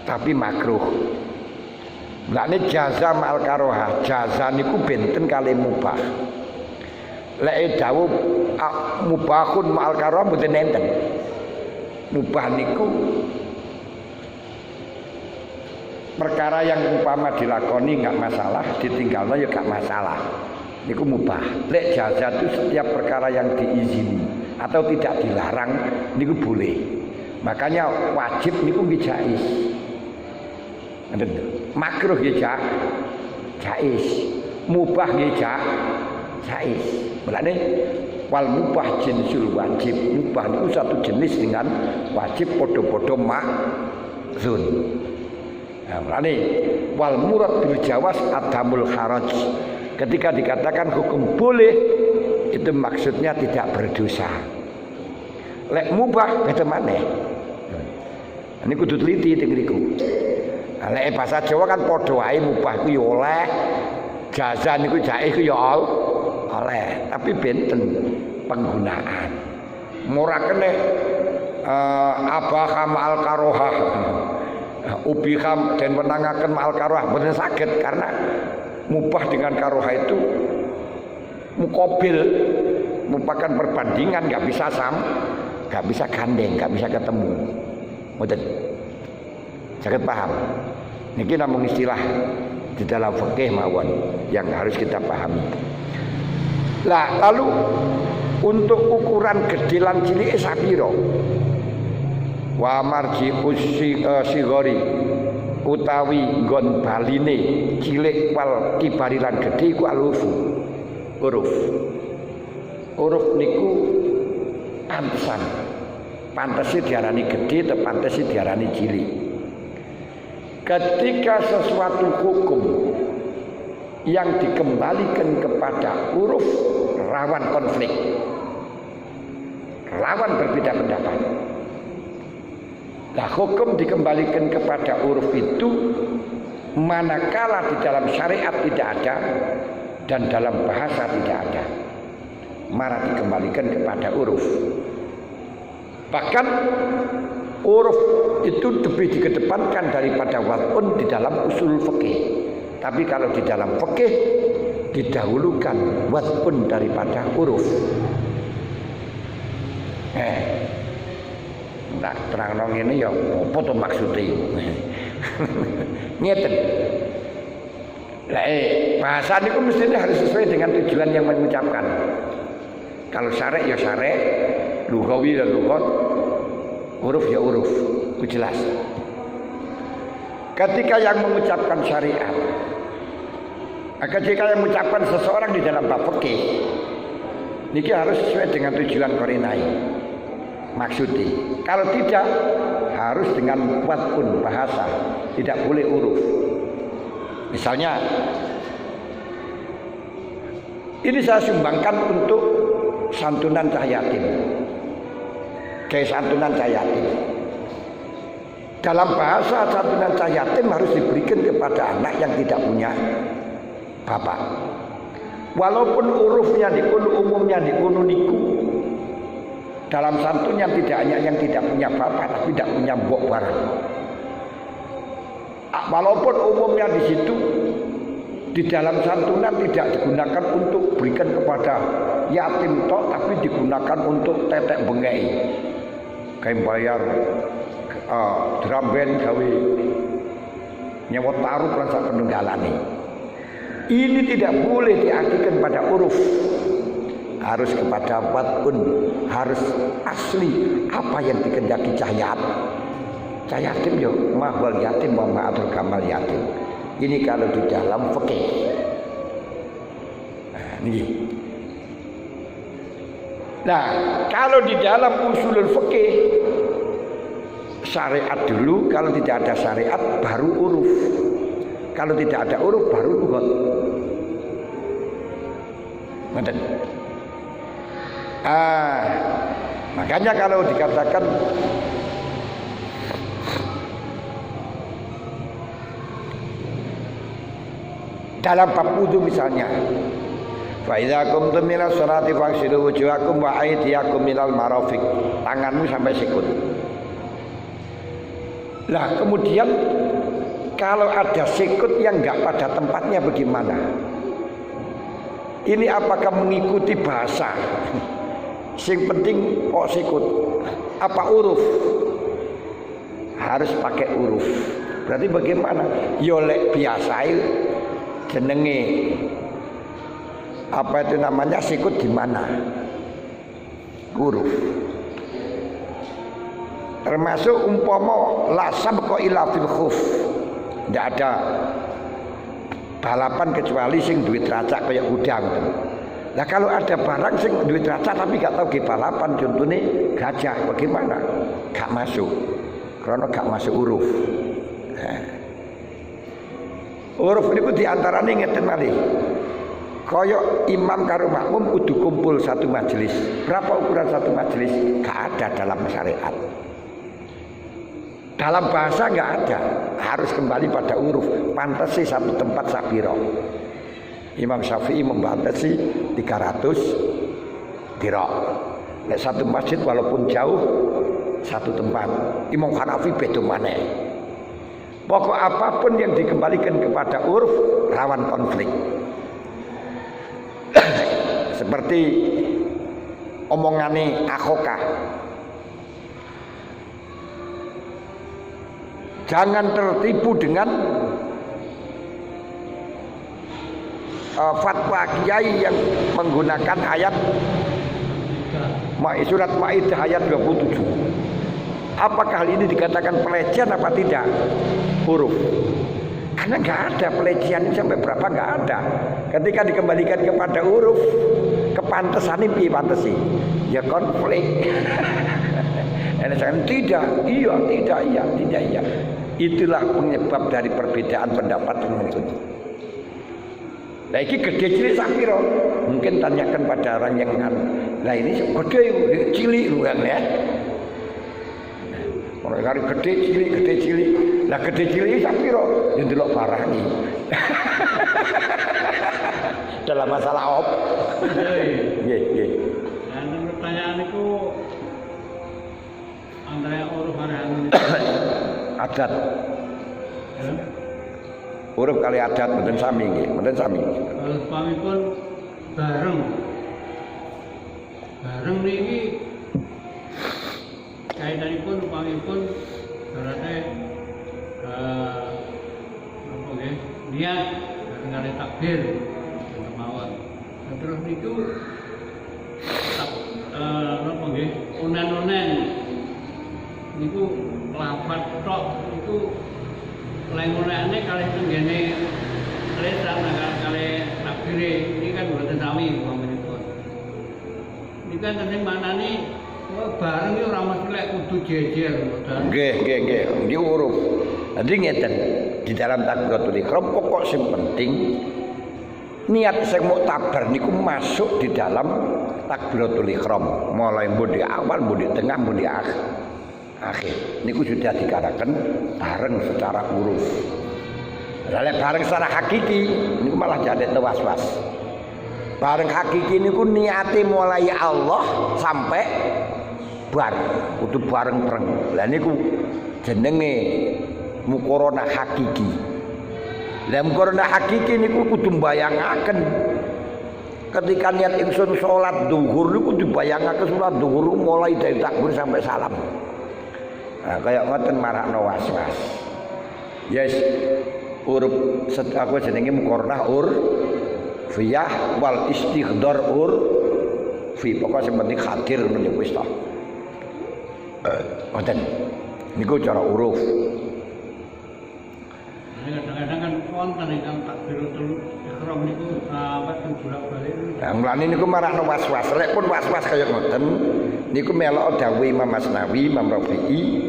Tapi makruh. Lane jaza ma'al karohah, jaza niku benten kali mubah. Lek dawuh mubahun ma'al karohah mboten enten. Mubah niku perkara yang umpama dilakoni enggak masalah, ditinggalno ya enggak masalah. Niku mubah. Lek jaza itu setiap perkara yang diizini atau tidak dilarang niku boleh. Makanya wajib niku nggih jaiz. Makruh nggih jaiz. Mubah nggih jaiz. Mulane wal mubah jinsul wajib. Mubah niku satu jenis dengan wajib padha-padha makzun. Nah, mulane wal murad bil jawaz adamul haraj. Ketika dikatakan hukum boleh itu maksudnya tidak berdosa. Lek mubah beda maneh. Ini kudu teliti teng mriku. Lek bahasa Jawa kan padha wae mubah ku ya oleh, jaza niku jaiz ku ya oleh, tapi benten penggunaan. Ora kene abah ma'al karohah. Ubiham dan menangaken ma'al karohah mboten saged karena mubah dengan karohah itu mukobil merupakan perbandingan, nggak bisa nggak bisa gandeng, nggak bisa ketemu. Mboten saged paham. Niki namung istilah di dalam fikih mawon yang harus kita pahami. Lah lalu untuk ukuran gede lan cilik sapiro? Wa marji usigori utawi nggon baline cilik wal kibari lan gedhe iku alufu uruf niku pantese diarani gedhe atau pantese diarani cilik. Ketika sesuatu hukum yang dikembalikan kepada uruf rawan konflik, rawan berbeda pendapat. Nah, hukum dikembalikan kepada uruf itu manakala di dalam syariat tidak ada dan dalam bahasa tidak ada, maka dikembalikan kepada uruf. Bahkan uruf itu lebih dikedepankan daripada wad'un di dalam usul fikih. Tapi kalau di dalam fikih didahulukan wad'un daripada uruf. Nah, terang ngene ya apa to maksude? Ngeten. Lah bahasa niku mestinya harus sesuai dengan tujuan yang mengucapkan. Kalau syarek ya syarek, lughawi ya lughat, uruf ya uruf, itu jelas. Ketika yang mengucapkan syariat, ketika yang mengucapkan seseorang di dalam bab fikih, niki harus sesuai dengan tujuan korinai. Maksudnya, kalau tidak harus dengan wad'un bahasa, tidak boleh uruf. Misalnya, ini saya sumbangkan untuk santunan cah yatim. Kayak santunan cah yatim. Dalam bahasa santunan cah yatim harus diberikan kepada anak yang tidak punya bapak. Walaupun urufnya dikunu, umumnya dikunu niku. Dalam santunan tidak hanya yang tidak punya bapak, tapi tidak punya mbok barang. Walaupun umumnya di situ, di dalam santunan tidak digunakan untuk berikan kepada yatim toh, tapi digunakan untuk tetek bengei. Kayak bayar drum band gawe nyewot taruh lan sak penunggalane. Ini tidak boleh diartikan pada uruf. Harus kepada batun, harus asli apa yang dikehendaki cahayat. Cahayatim yo mahwal yatim wa ma'atul kamal yatim. Ini kalau di dalam fikih. Nah, kalau di dalam usulul fikih syariat dulu, kalau tidak ada syariat baru uruf. Kalau tidak ada uruf baru lugat. Ngoten. Makanya kalau dikatakan dalam bab wudu misalnya, fa idza qumtum minas sholati faghsilu wujuhakum wa aydiyakum minal marafiq, tanganmu sampai sikut. Lah kemudian kalau ada sikut yang enggak pada tempatnya bagaimana? Ini apakah mengikuti bahasa? Sing penting kok sikut. Apa uruf? Harus pakai uruf. Berarti bagaimana? Yolek biasa jenenge apa itu namanya sikut di mana? Uruf. Termasuk umpama la sabqa illa fil khuf. Tidak ada balapan kecuali sing duit racak kayak kuda gitu. Nah kalau ada barang sing duit racak tapi gak tahu ke balapan, contohnya gajah, bagaimana? Gak masuk, karena gak masuk uruf. Uruf itu diantaranya ngeten malih. Koyok imam karo makmum kudu kumpul satu majelis. Berapa ukuran satu majelis? Gak ada dalam syariat. Dalam bahasa nggak ada, harus kembali pada uruf. Pantasi satu tempat sapiro. Imam Syafi'i membatasi 300 dirok. Nek satu masjid walaupun jauh satu tempat. Imam Hanafi beda maneh. Pokok apapun yang dikembalikan kepada uruf rawan konflik. Seperti omongane akhokah. Jangan tertipu dengan fatwa kiai yang menggunakan ayat surat Maidah ayat 27. Apakah hal ini dikatakan pelecehan apa tidak? Huruf. Karena nggak ada pelecehan sampai berapa nggak ada. Ketika dikembalikan kepada huruf, kepantesan ini pantesi. Ya konflik. Tidak, iya. Itulah penyebab dari perbedaan pendapat menuntut. Nah ini gede cilik sapiro. Mungkin tanyakan pada orang yang lah ini gede cilik kan ya. Orang kali gede cilik. Lah gede cilik sapiro yang delok barani. Dalam masalah op. Nggih. Nah, pertanyaan itu antara uruf adat. Uruf kali adat mboten sami nggih, mboten sami. Kalau suami pun bareng niki kaitanipun suami pun berarti apa nggih? Niat dengan takbir mawon. Terus niku apa nggih? Unen-unen niku lafaz tok niku lengonane kalih tenggene lesan kalih takbire ini kan boten sami umpamipun. Iki kan teng manane bareng iki ora mesti lek kudu jejer mboten. Nggih. Iki uruf. Dadi ngeten, di dalam takbiratul ihram pokok sing penting niat sing muktabar niku masuk di dalam takbiratul ihram. Mulai mbok di awal, mbok di tengah, mbok di akhir. Niku sudah dikatakan bareng secara uruf. Lalu bareng secara hakiki niku malah jadi was-was. Bareng hakiki niku niate mulai Allah sampai bar, kudu bareng pereng. Lah niku jenenge mukorona hakiki. Lah mukorona hakiki niku kudu mbayangaken ketika niat ingsun salat zuhur niku dibayangaken salat zuhur mulai dari takbir sampai salam. Nah, kaya ngoten marakno was-was. Yes, huruf aku jenenge muqarnah fiyah wal istighdar fi. Pokoke sing penting hadir ngono wis ta. Ngoten. Niku cara huruf. Kadang-kadang kan wonten ingkang takbiratul ihram niku sampai bolak-balik. Lah mulane niku marakno was-was. Lek pun was-was kaya ngoten niku melok dawuh Imam Masnawi, Imam Rafi'i,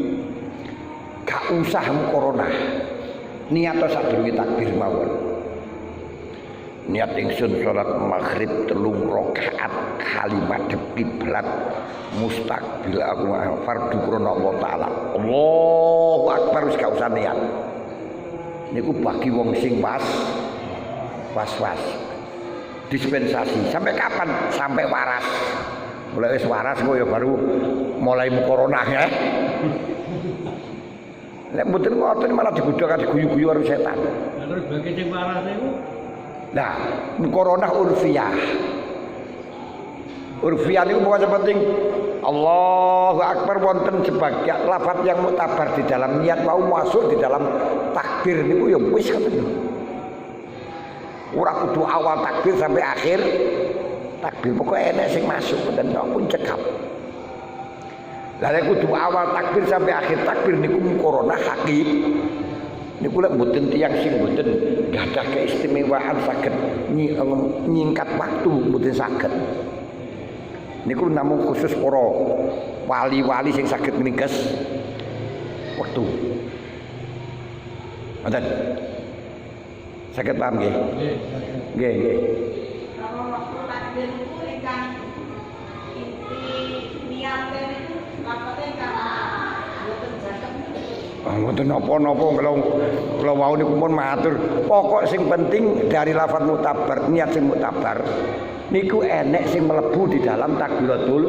gak usah muqaranah. Niat sadurunge takbir mawon. Niat ingsun salat maghrib 3 rakaat kalimat kiblat mustaqbil aku fardu krana Allah taala. Allahu akbar wis gak usah niat. Niku bagi wong sing was-was. Dispensasi sampai kapan? Sampai waras. Mulai wis waras kok ya baru mulai muqaranah ya. Lek mboten ngoten malah digodhog diguyu-guyu karo setan. Nah, terus bagi sing waras niku nah, muqaranah urfiyah. Urfiyah niku pokoknya penting Allahu akbar wonten sebagian lafaz yang mutabar di dalam niat mau masuk di dalam takbir niku ya wis ngoten. Ora kudu awal takbir sampai akhir takbir, pokoknya enek sing masuk dan pun cekap. Lah nek kudu awal takbir sampai akhir takbir niku muqaranah hakik. Niku lek mboten tiyang sing mboten gadah keistimewaan saged nyingkat waktu mboten saged. Niku namung khusus para wali-wali sing saged ningkes wektu. Ngoten. Saged paham nggih? Nggih, nggih. Kalau waktu takbir itu ingkang inti niate itu lafate ingkang boten jakem. Mboten napa-napa kula wau niku pun matur. Pokok sing penting dari lafaz mutabar, niat sing mutabar niku enek sing mlebu di dalam takbiratul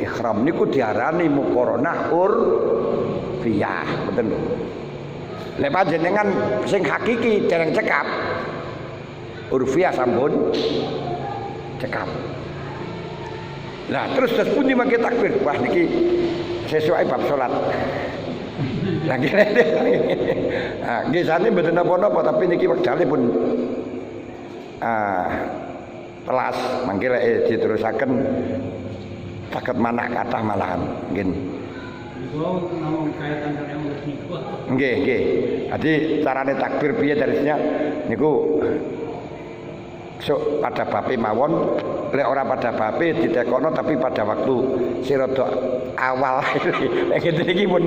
ihram. Niku diarani muqaranah urfiyah, betul lho. Lek panjenengan sing hakiki dereng cekap. Urfiyah sampun cekap. Nah, terus pundi mangke takbir? Wah niki sesuai bab salat. Lah ngene. Ah, nggih sane mboten napa-napa tapi niki wektale pun telas mangke lek diterusaken saged manah kathah malahan nggih. niku namung kaitan karo niku. Nggih, nggih. Jadi carane takbir piye darisnya niku sok pada bape mawon, lek ora pada bape ditekono tapi pada waktu sirada awal. Lek ngene iki pun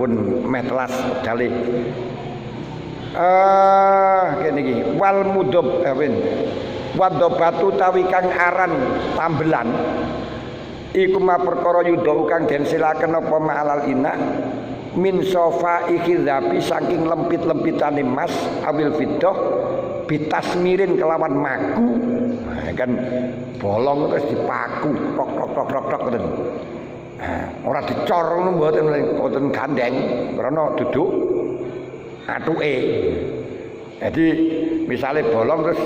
pun meh telas dali. Kene iki wal mudhab wadobatu tawi kang aran tambelan iku ma perkara yudha kang den silaken apa ma'alal ina min sofa ikhizabi saking lempit-lempitane mas awil fiddah bitasmirin kelawan maku. Nah, kan bolong terus dipaku tok ngoten. Ora dicor ngono mboten gandeng karena duduk atuke. Jadi misalnya bolong terus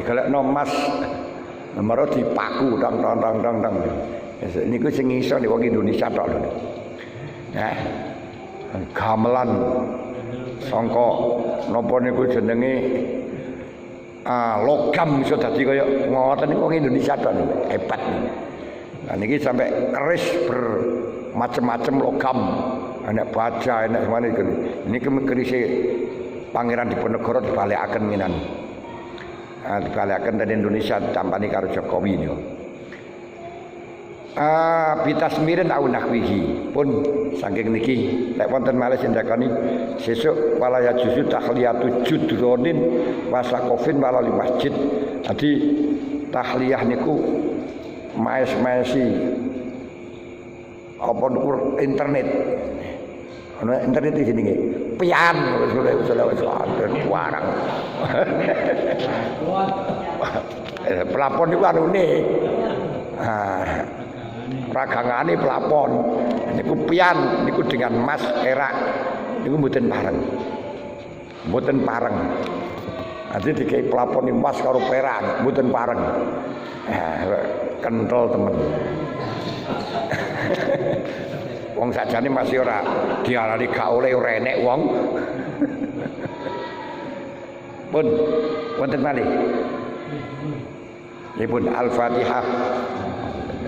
digalekno mas nomor dipaku tong. Niku sing iso nek wong Indonesia tok lho. Gamelan sangka napa niku jenenge logam iso dadi kaya ngoten niku wong Indonesia tok hebat niku. Nah niki sampai keris bermacam-macam logam, enak baja, enak semana iki. Niki kerise Pangeran Diponegoro dibalekaken minan. Dibalekaken dari Indonesia campani karo Jokowi niku. Bitasmirin au nahwihi pun saking niki lek wonten malih sindakani sesuk walaya juzu tahliyatu judronin wasakofin walali masjid. Jadi tahliyah niku maes-maesi apa niku internet. Ana internet iki jenenge pian wis warang. Pelapon niku anune. Ragangane pelapon niku pian niku dengan mas erak niku mboten pareng. Nanti dikai pelapon emas karo perak mboten pareng. Kental temen. Wong sakjane masih ora diarani gak oleh ora enek wong. Pun wonten malih. Nggih pun Al-Fatihah.